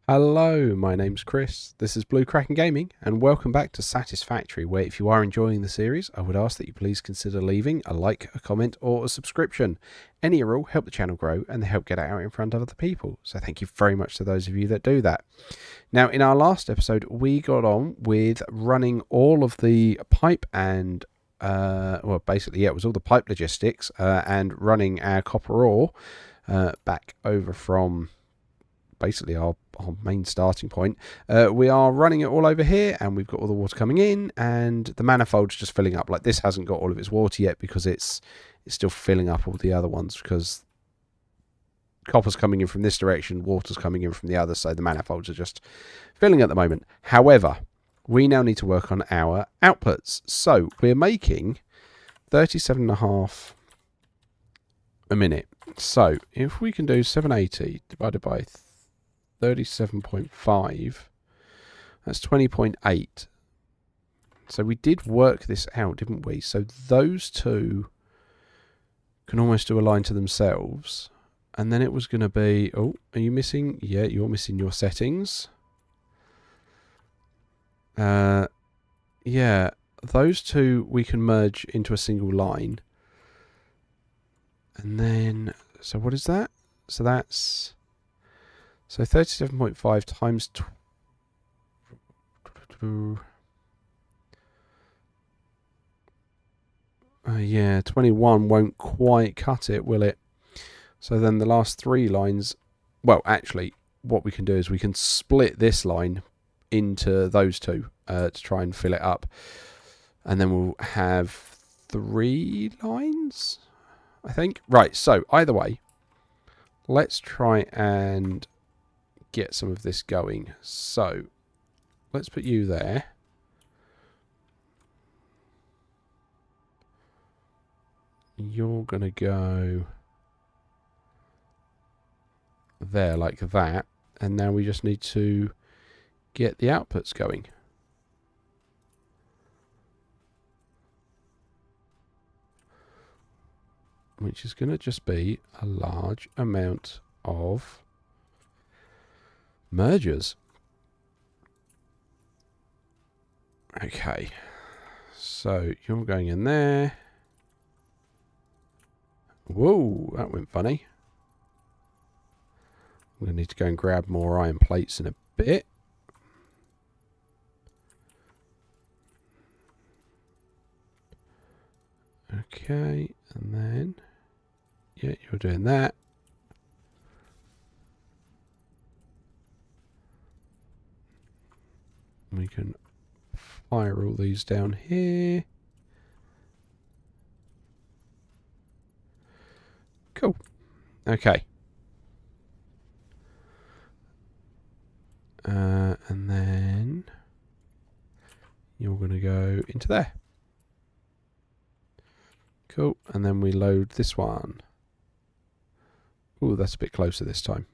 Hello, my name's Chris. This is Blue Kraken Gaming, and welcome back to Satisfactory, where if you are enjoying the series, I would ask that you please consider leaving a like, a comment, or a subscription. Any or all help the channel grow and they help get it out in front of other people. So thank you very much to those of you that do that. Now, in our last episode, we got on with running all of the pipe and it was all the pipe logistics and running our copper ore back over from basically our main starting point. We are running it all over here, and we've got all the water coming in, and the manifold's just filling up. Like, this hasn't got all of its water yet because it's still filling up all the other ones, because copper's coming in from this direction, water's coming in from the other, so the manifolds are just filling at the moment. However, we now need to work on our outputs. So we're making 37.5 a minute. So if we can do 780 divided by 37.5, that's 20.8. So we did work this out, didn't we? So those two can almost do a line to themselves. And then it was going to be... Oh, are you missing? Yeah, you're missing your settings. Yeah, those two we can merge into a single line. And then... So what is that? So that's... So 37.5 times... yeah, 21 won't quite cut it, will it? So then the last three lines... Well, actually, what we can do is we can split this line into those two to try and fill it up. And then we'll have 3 lines, I think. Right, so either way, let's try and get some of this going. So let's put you there. You're going to go there like that. And now we just need to get the outputs going. Which is going to just be a large amount of mergers. Okay. So you're going in there. Whoa, that went funny. I'm going to need to go and grab more iron plates in a bit. Okay, and then... Yeah, you're doing that. We can fire all these down here. Cool. Okay. And then you're going to go into there. Cool. And then we load this one. Ooh, that's a bit closer this time.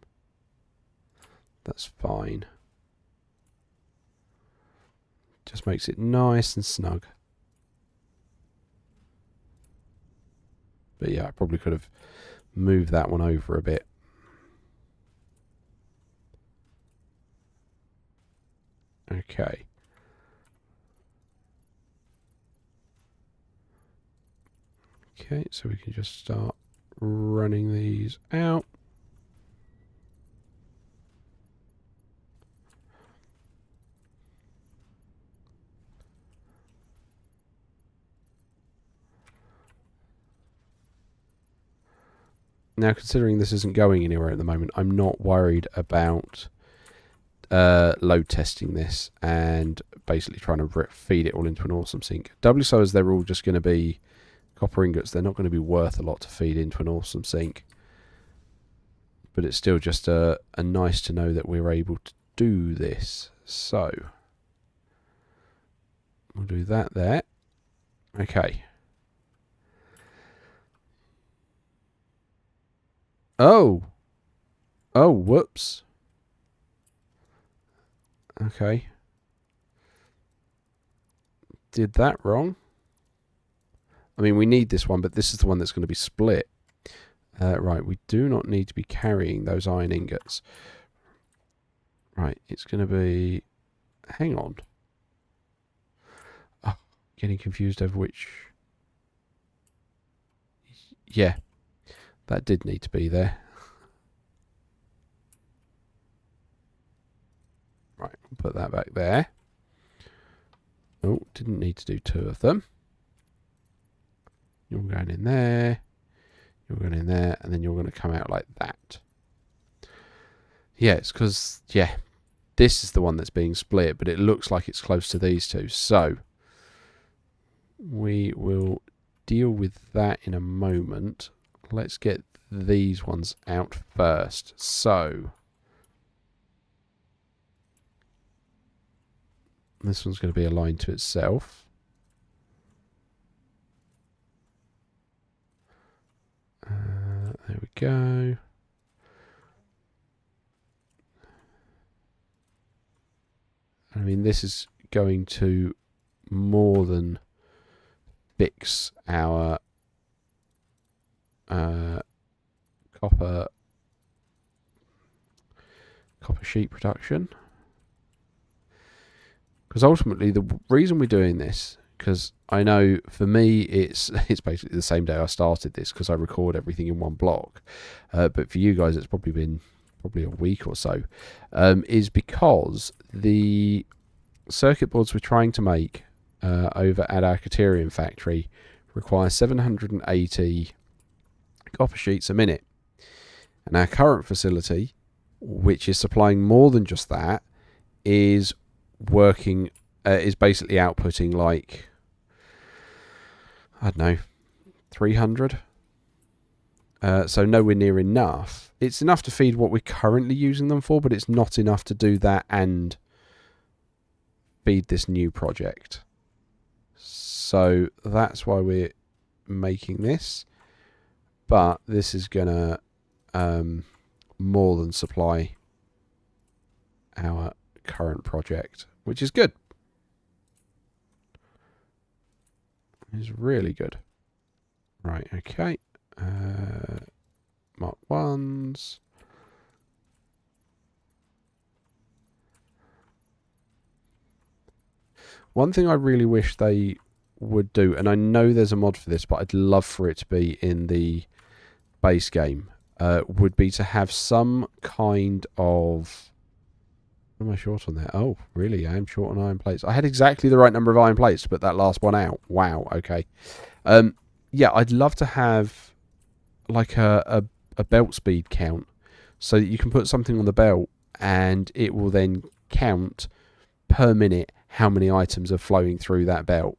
That's fine. Just makes it nice and snug. But yeah, I probably could have moved that one over a bit. Okay. Okay, so we can just start running these out. Now, considering this isn't going anywhere at the moment, I'm not worried about load testing this and basically trying to feed it all into an awesome sink. WSOs, they're all just going to be copper ingots. They're not going to be worth a lot to feed into an awesome sink. But it's still just a nice to know that we're able to do this. So, we'll do that there. Okay. Oh. Oh, whoops. Okay. Did that wrong. I mean, we need this one, but this is the one that's going to be split. Right, we do not need to be carrying those iron ingots. Right, it's going to be... Hang on. Oh, getting confused over which... Yeah, that did need to be there. Right, we'll put that back there. Oh, didn't need to do two of them. You're going in there. You're going in there. And then you're going to come out like that. Yeah, it's because, yeah, this is the one that's being split, but it looks like it's close to these two. So, we will deal with that in a moment. Let's get these ones out first. So, this one's going to be aligned to itself. There we go. I mean, this is going to more than fix our copper sheet production. Because ultimately, the reason we're doing this, because I know for me it's basically the same day I started this because I record everything in one block, but for you guys it's probably been a week or so, is because the circuit boards we're trying to make over at our Criterion factory require 780 copper sheets a minute, and our current facility, which is supplying more than just that, is working is basically outputting like, I don't know, 300. So nowhere near enough. It's enough to feed what we're currently using them for, but it's not enough to do that and feed this new project. So that's why we're making this. But this is gonna more than supply our current project, which is good. It's really good. Right, okay. Mark 1s. One thing I really wish they would do, and I know there's a mod for this, but I'd love for it to be in the base game, would be to have some kind of... What am I short on there? Oh, really? I am short on iron plates. I had exactly the right number of iron plates to put that last one out. Wow, okay. Yeah, I'd love to have like a belt speed count so that you can put something on the belt and it will then count per minute how many items are flowing through that belt,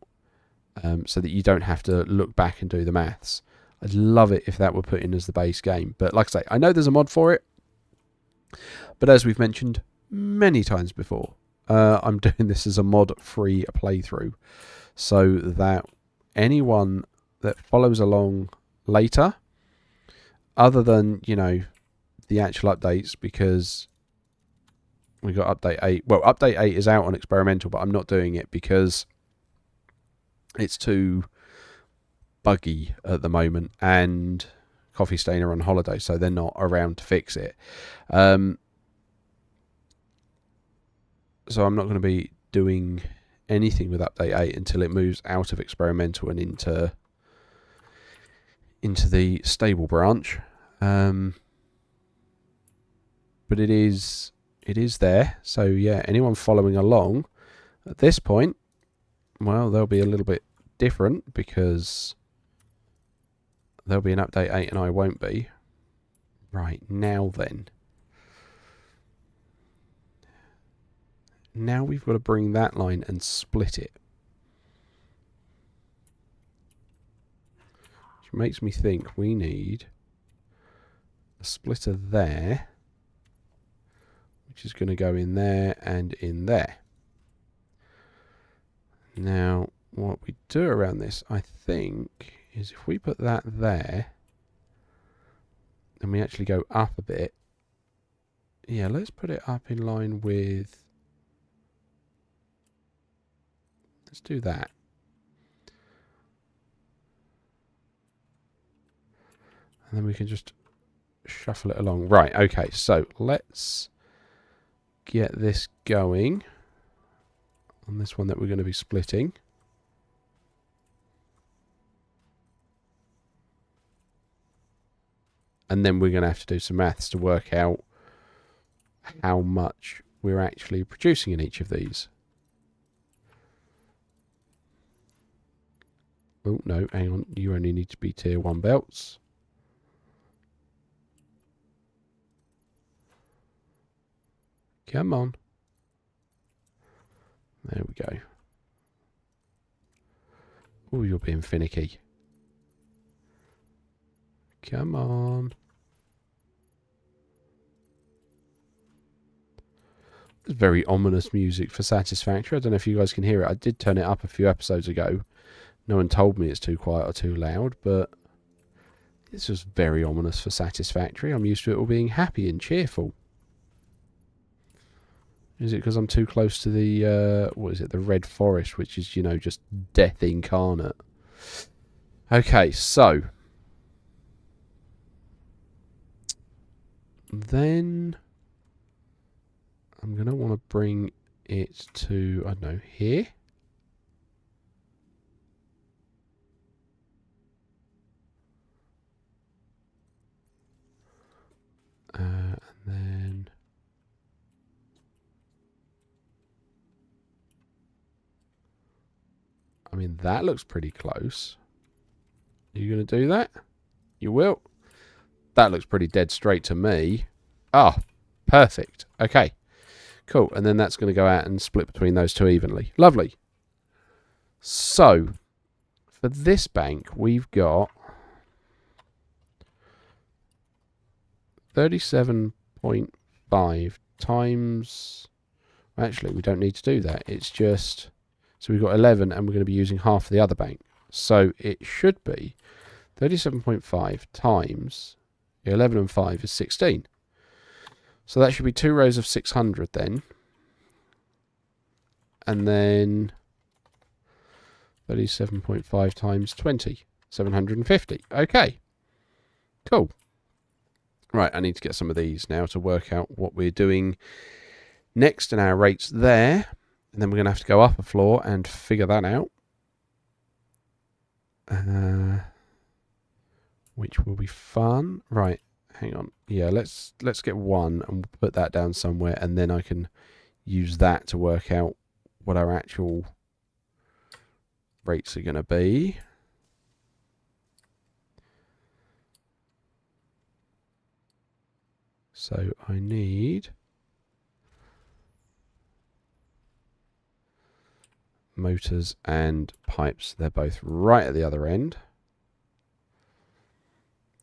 so that you don't have to look back and do the maths. I'd love it if that were put in as the base game. But like I say, I know there's a mod for it. But as we've mentioned many times before, I'm doing this as a mod-free playthrough, so that anyone that follows along later, other than, you know, the actual updates, because we got update 8. Well, update 8 is out on experimental, but I'm not doing it because it's too buggy at the moment, and Coffee Stain are on holiday, so they're not around to fix it. So I'm not going to be doing anything with update 8 until it moves out of experimental and into the stable branch. But it is there. So yeah, anyone following along at this point, well, they'll be a little bit different because there'll be an update 8 and I won't be. Right, now then. Now we've got to bring that line and split it. Which makes me think we need a splitter there, which is going to go in there and in there. Now, what we do around this, I think, is if we put that there, and we actually go up a bit. Yeah, let's put it up in line with... Let's do that. And then we can just shuffle it along. Right, okay, so let's get this going on this one that we're going to be splitting. And then we're going to have to do some maths to work out how much we're actually producing in each of these. Oh, no, hang on. You only need to be tier 1 belts. Come on. There we go. Oh, you're being finicky. Come on. It's very ominous music for Satisfactory. I don't know if you guys can hear it. I did turn it up a few episodes ago. No one told me it's too quiet or too loud, but it's just very ominous for Satisfactory. I'm used to it all being happy and cheerful. Is it because I'm too close to the, what is it, the Red Forest, which is, you know, just death incarnate? Okay, so then I'm going to want to bring it to, I don't know, here. And then I mean, that looks pretty close. Are you going to do that? You will. That looks pretty dead straight to me. Ah, perfect. Okay, cool. And then that's going to go out and split between those two evenly. Lovely. So, for this bank, we've got 37.5 times... Actually, we don't need to do that. It's just... So we've got 11, and we're going to be using half of the other bank. So it should be 37.5 times 11 and 5 is 16. So that should be 2 rows of 600 then. And then 37.5 times 20, 750. Okay, cool. Right, I need to get some of these now to work out what we're doing next in our rates there. And then we're going to have to go up a floor and figure that out. Which will be fun. Right, hang on. Yeah, let's get one and put that down somewhere, and then I can use that to work out what our actual rates are going to be. So I need motors and pipes. They're both right at the other end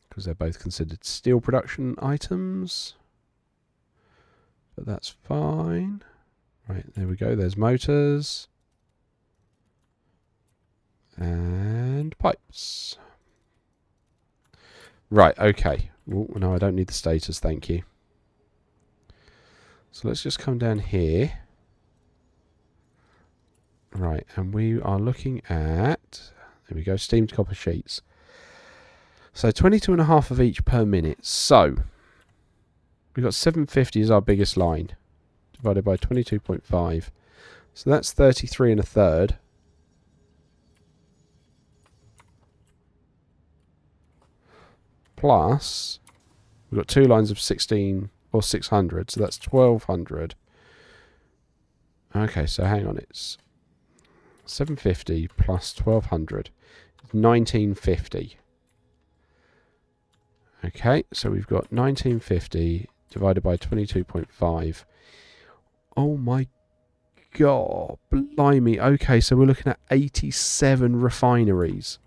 because they're both considered steel production items. But that's fine. Right, there we go. There's motors and pipes. Right, okay. Ooh, no, I don't need the status, thank you. So let's just come down here. Right, and we are looking at, there we go, steamed copper sheets. So 22.5 of each per minute. So we've got 750 as our biggest line, divided by 22.5. So that's 33 and a third. Plus, we've got two lines of 16 or 600, so that's 1200. Okay, so hang on, it's 750 plus 1200, 1950. Okay, so we've got 1950 divided by 22.5. Oh my god, blimey. Okay, so we're looking at 87 refineries.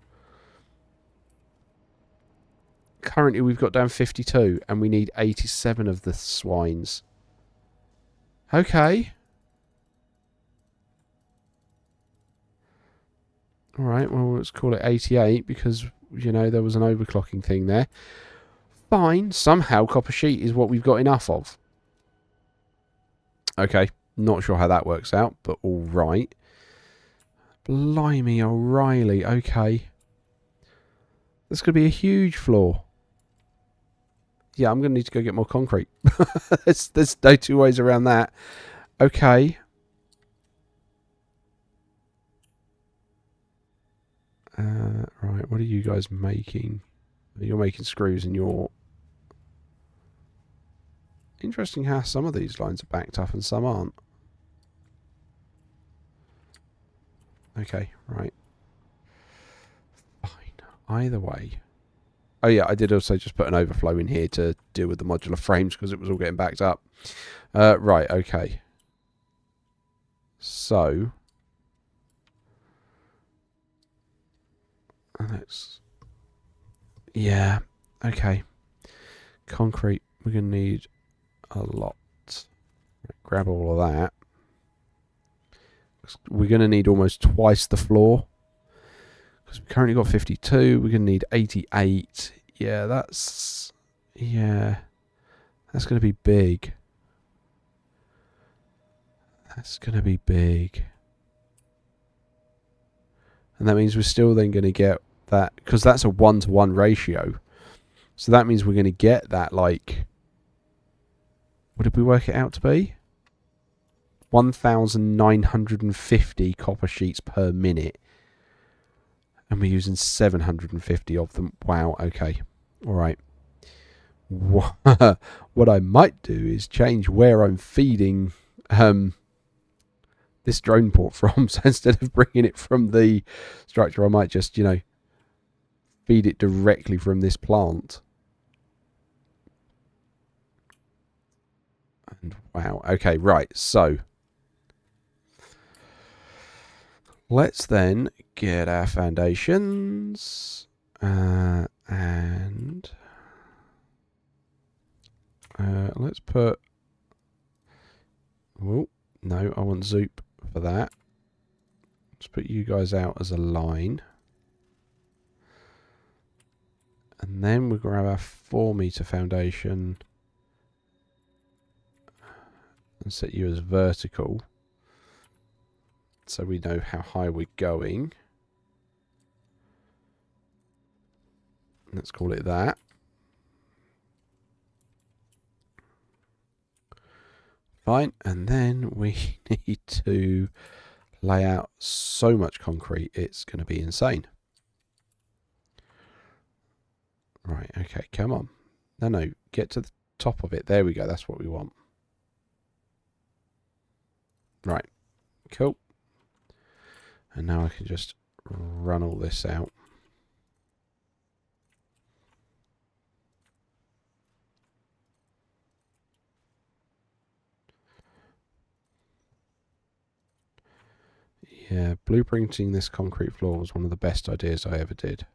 Currently we've got down 52 and we need 87 of the swines. Okay. Alright, well, let's call it 88 because, you know, there was an overclocking thing there. Fine. Somehow copper sheet is what we've got enough of. Okay. Not sure how that works out, but alright. Blimey, O'Reilly. Okay. This could be a huge floor. Yeah, I'm going to need to go get more concrete. There's no two ways around that. Okay. Right, what are you guys making? You're making screws and you're... Interesting how some of these lines are backed up and some aren't. Okay, right. Fine. Either way. Oh yeah, I did also just put an overflow in here to deal with the modular frames because it was all getting backed up. Right, okay. So... Let's... Yeah, okay. Concrete, we're going to need a lot. Right, grab all of that. We're going to need almost twice the floor. Because we've currently got 52. We're going to need 88. Yeah, that's... Yeah. That's going to be big. That's going to be big. And that means we're still then going to get that... Because that's a 1-to-1 ratio. So that means we're going to get that, like... What did we work it out to be? 1,950 copper sheets per minute. And we're using 750 of them. Wow, okay. Alright. What I might do is change where I'm feeding this drone port from. So instead of bringing it from the structure, I might just, feed it directly from this plant. And wow, okay, right, so let's then get our foundations and let's put... Oh, no, I want Zoop for that. Let's put you guys out as a line. And then we'll grab our 4-meter foundation and set you as vertical. So we know how high we're going. Let's call it that. Fine. And then we need to lay out so much concrete, it's going to be insane. Right, okay, come on. No, get to the top of it. There we go, that's what we want. Right, cool. And now I can just run all this out. Yeah, blueprinting this concrete floor was one of the best ideas I ever did.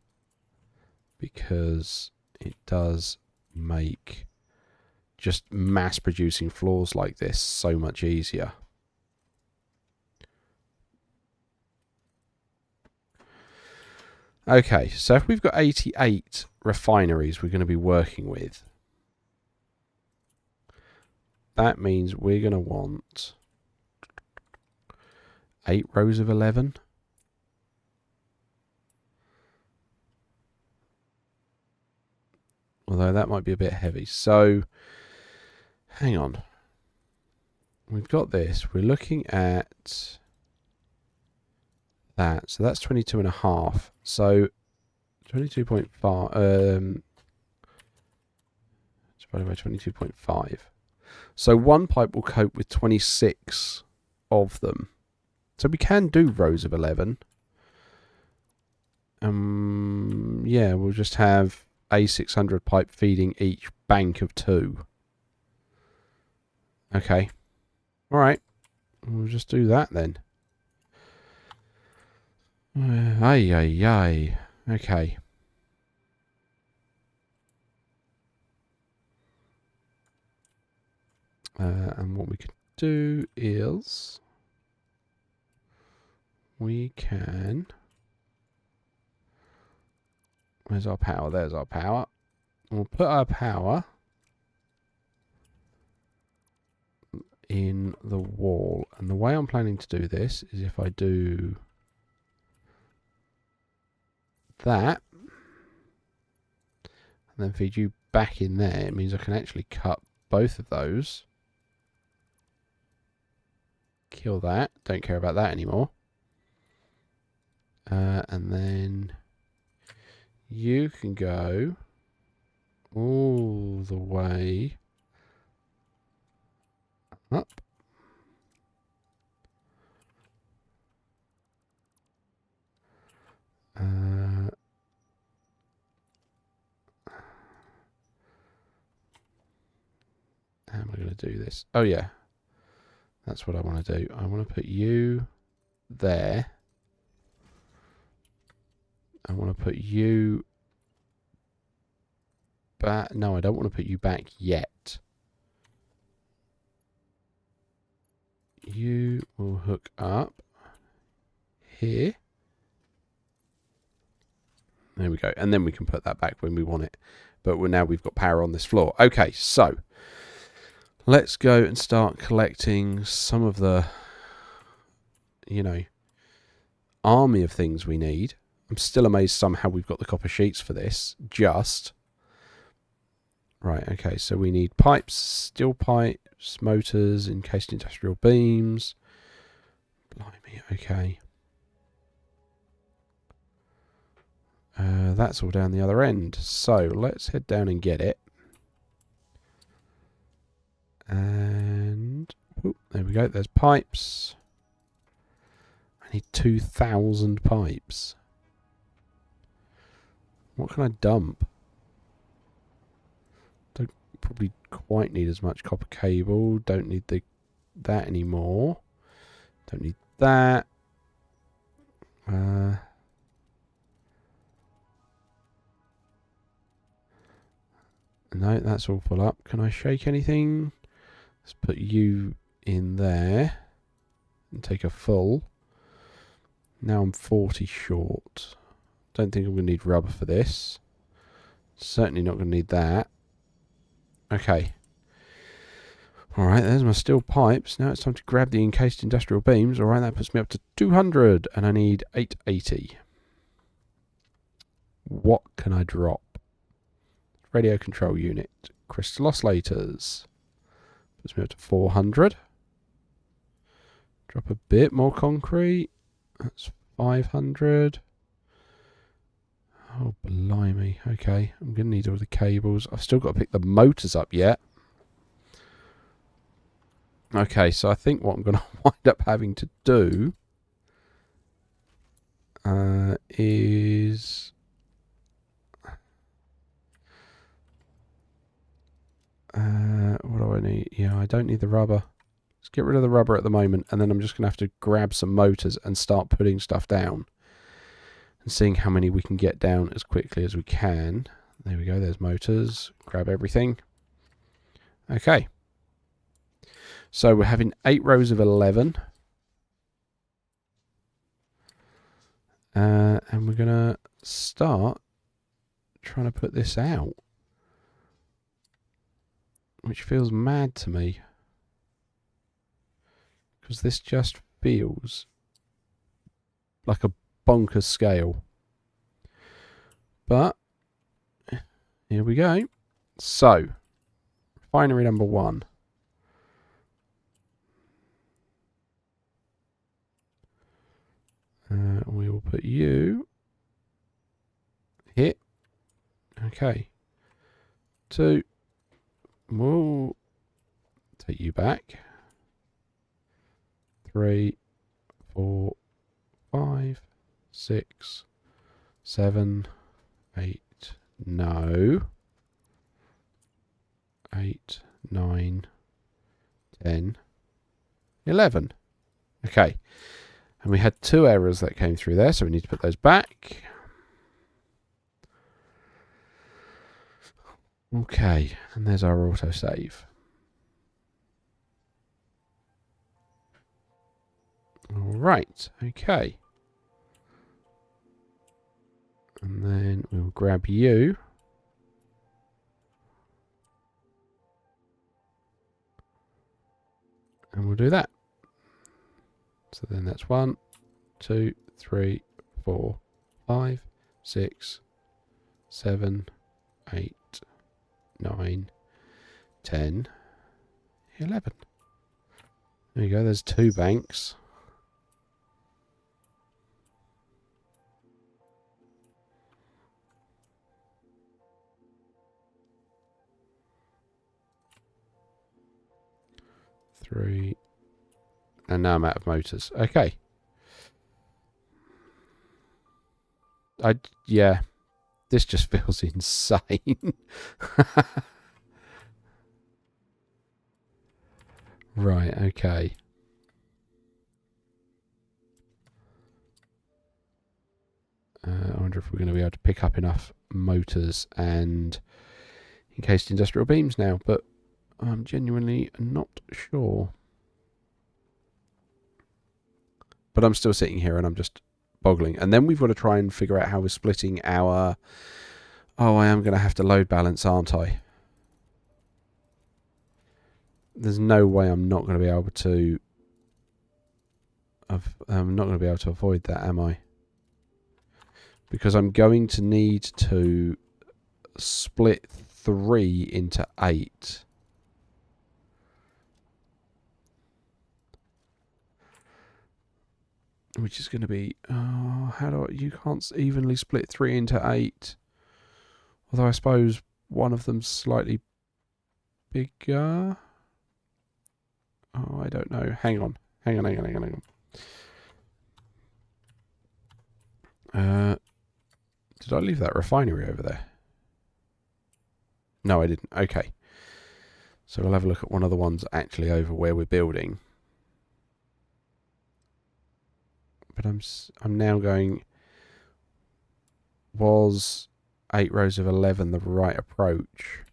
Because it does make just mass producing floors like this so much easier. Okay, so if we've got 88 refineries we're going to be working with, that means we're going to want 8 rows of 11. Although that might be a bit heavy. So, hang on. We've got this. We're looking at that. So that's 22.5. So 22.5 divided by 22.5. So one pipe will cope with 26 of them. So we can do rows of 11. Yeah, we'll just have a 600 pipe feeding each bank of 2. Okay. Alright. We'll just do that then. Ay. Okay. And what we can do is... we can... Where's our power? There's our power. We'll put our power in the wall. And the way I'm planning to do this is if I do that, and then feed you back in there. It means I can actually cut both of those. Kill that. Don't care about that anymore. And then you can go all the way up. How am I going to do this? Oh, yeah. That's what I want to do. I want to put you there. I want to put you back. No, I don't want to put you back yet. You will hook up here. There we go. And then we can put that back when we want it. But now we've got power on this floor. Okay, so let's go and start collecting some of the, you know, army of things we need. I'm still amazed somehow we've got the copper sheets for this. Just. Right, okay, so we need pipes, steel pipes, motors, encased industrial beams. Blimey, okay. That's all down the other end. So let's head down and get it. And there we go. There's pipes. I need 2,000 pipes. What can I dump? Don't probably quite need as much copper cable. Don't need that anymore. Don't need that. No, that's all full up. Can I shake anything? Let's put you in there and take a full. Now I'm 40 short. Don't think I'm going to need rubber for this. Certainly not going to need that. Okay. Alright, there's my steel pipes. Now it's time to grab the encased industrial beams. Alright, that puts me up to 200 and I need 880. What can I drop? Radio control unit. Crystal oscillators. Puts me up to 400. Drop a bit more concrete. That's 500. Oh, blimey. Okay, I'm going to need all the cables. I've still got to pick the motors up yet. Okay, so I think what I'm going to wind up having to do is... what do I need? Yeah, I don't need the rubber. Let's get rid of the rubber at the moment, and then I'm just going to have to grab some motors and start putting stuff down. And seeing how many we can get down as quickly as we can. There we go, there's motors. Grab everything. Okay. So we're having 8 rows of 11. And we're going to start trying to put this out. Which feels mad to me. Because this just feels like a bonkers scale. But, here we go. So, refinery number 1. We will put you here. Okay. 2. We'll take you back. 3, 4, 5, 6, 7, 8. No. 8, 9, 10, 11. Okay. And we had 2 errors that came through there, so we need to put those back. Okay, and there's our autosave. Alright, okay. And then we'll grab you. And we'll do that. So then that's 1, 2, 3, 4, 5, 6, 7, 8, 9, 10, 11. There you go, there's 2 banks. Three. And now I'm out of motors. Okay. Yeah. This just feels insane. Right, okay. I wonder if we're going to be able to pick up enough motors and encased industrial beams now, but I'm genuinely not sure. But I'm still sitting here and I'm just boggling. And then we've got to try and figure out how we're splitting our... Oh, I am going to have to load balance, aren't I? There's no way I'm not going to be able to... I'm not going to be able to avoid that, am I? Because I'm going to need to split 3 into 8. Which is going to be... Oh, how do I... You can't evenly split 3 into 8. Although I suppose one of them's slightly bigger. Oh, I don't know. Hang on. Hang on. Did I leave that refinery over there? No, I didn't. Okay. So we'll have a look at one of the ones actually over where we're building. But I'm now going... Was 8 rows of 11 the right approach?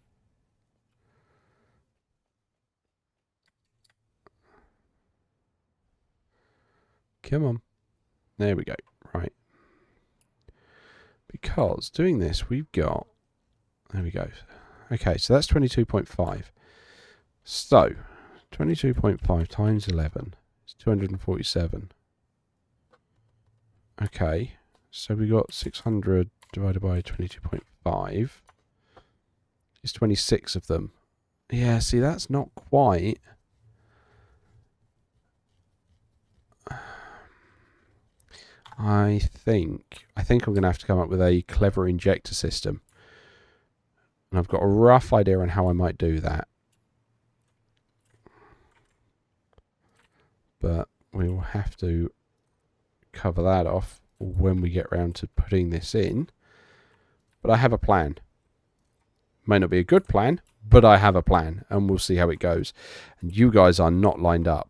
Come on. There we go. Right. Because doing this, we've got... There we go. Okay, so that's 22.5. So, 22.5 times 11 is 247. Okay, so we got 600 divided by 22.5 is 26 of them. Yeah, see, that's not quite... I think I'm going to have to come up with a clever injector system. And I've got a rough idea on how I might do that. But we will have to cover that off when we get round to putting this in. But I have a plan. May not be a good plan, but I have a plan. And we'll see how it goes. And you guys are not lined up.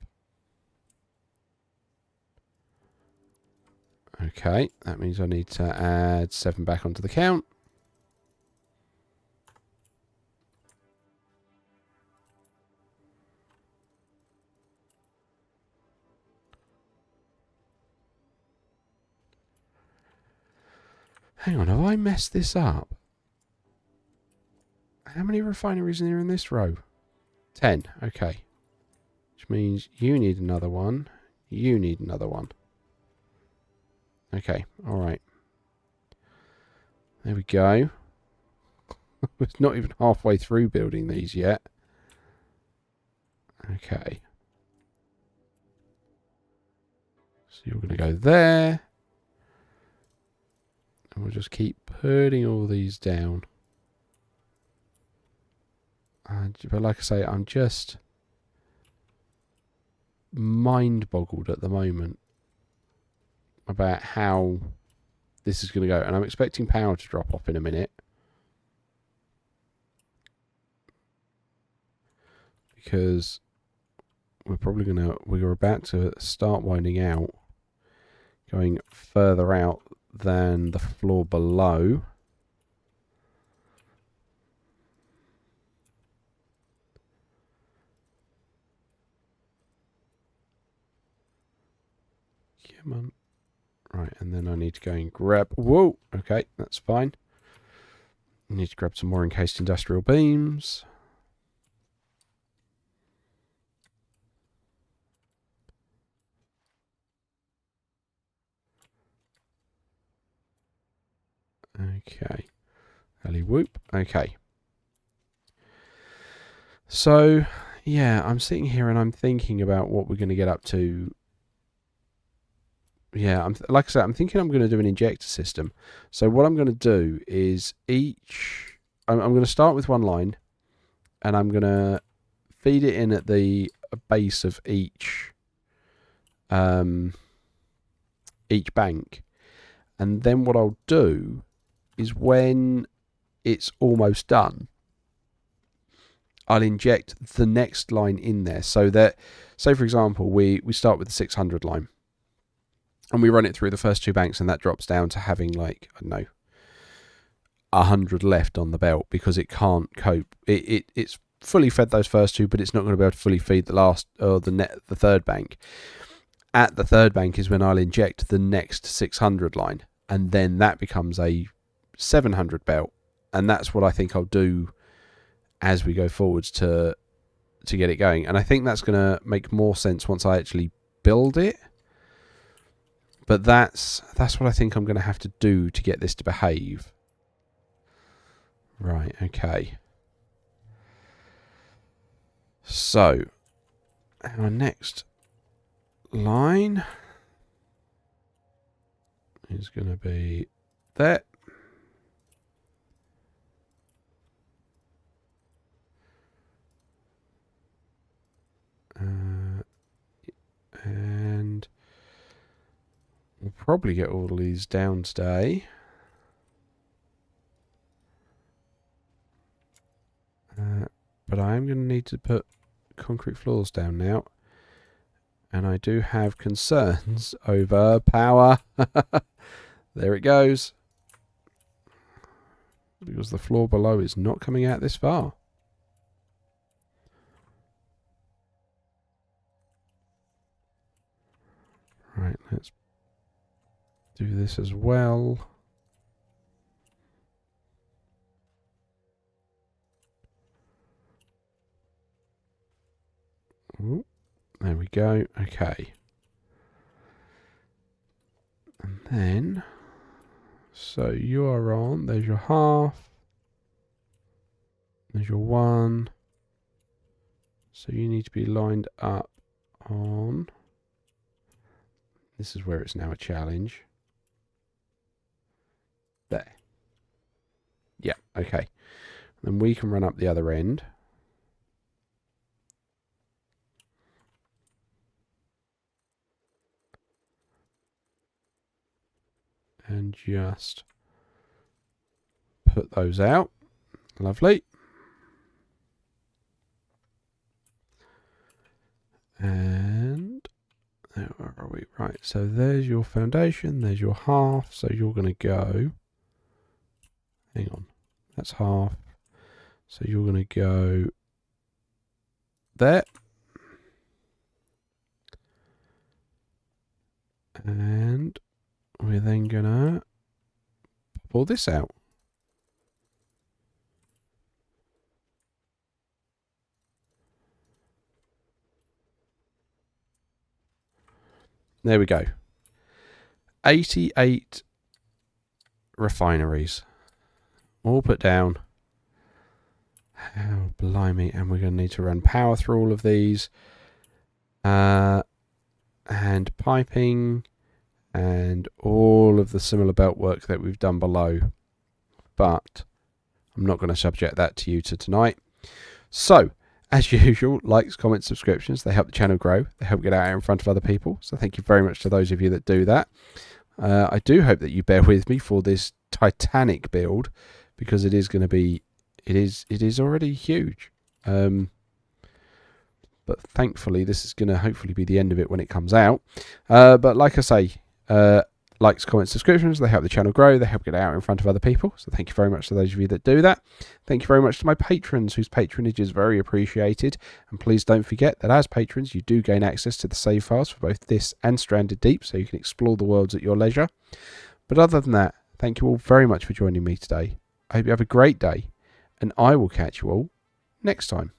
Okay, that means I need to add 7 back onto the count. Hang on, have I messed this up? How many refineries are there in this row? 10, okay. Which means you need another one. You need another one. Okay, alright. There we go. We're not even halfway through building these yet. Okay. So you're going to go there. And we'll just keep putting all these down. But like I say, I'm just mind-boggled at the moment about how this is going to go. And I'm expecting power to drop off in a minute. Because we're about to start winding out, going further out than the floor below. Come on. Right, and then I need to go and grab... Whoa! Okay, that's fine. I need to grab some more encased industrial beams. Okay. Alley whoop. Okay. So, yeah, I'm sitting here and I'm thinking about what we're going to get up to. Yeah, like I said, I'm thinking I'm going to do an injector system. So what I'm going to do is I'm going to start with one line, and I'm going to feed it in at the base of each bank. And then what I'll do is when it's almost done, I'll inject the next line in there. So that, say for example, we start with the 600 line, and we run it through the first two banks, and that drops down to having, like, I don't know, 100 left on the belt, because it can't cope. It's fully fed those first two, but it's not going to be able to fully feed the third bank. At the third bank is when I'll inject the next 600 line, and then that becomes a 700 belt, and that's what I think I'll do as we go forwards to get it going. And I think that's going to make more sense once I actually build it. But that's what I think I'm going to have to do to get this to behave. Right, okay. So, our next line is going to be that. And we'll probably get all of these down today. But I am going to need to put concrete floors down now. And I do have concerns over power. There it goes. Because the floor below is not coming out this far. Right, let's do this as well. Ooh, there we go. Okay. And then, so you are on. There's your half. There's your one. So you need to be lined up on. This is where it's now a challenge. There. Yeah, okay. Then we can run up the other end. And just put those out. Lovely. And where are we? Right, so there's your foundation, there's your half. So you're going to go, hang on, that's half. So you're going to go there. And we're then going to pull this out. There we go. 88 refineries. All put down. Oh, blimey. And we're going to need to run power through all of these. And piping. And all of the similar belt work that we've done below. But I'm not going to subject that to you tonight. So, as usual, likes, comments, subscriptions, they help the channel grow. They help get out in front of other people. So thank you very much to those of you that do that. I do hope that you bear with me for this titanic build, because it is going to be, it is already huge. But thankfully, this is going to hopefully be the end of it when it comes out. But like I say, likes, comments, subscriptions, they help the channel grow, they help get out in front of other people. So thank you very much to those of you that do that. Thank you very much to my patrons, whose patronage is very appreciated. And please don't forget that as patrons, you do gain access to the save files for both this and Stranded Deep, so you can explore the worlds at your leisure. But other than that, thank you all very much for joining me today. I hope you have a great day, and I will catch you all next time.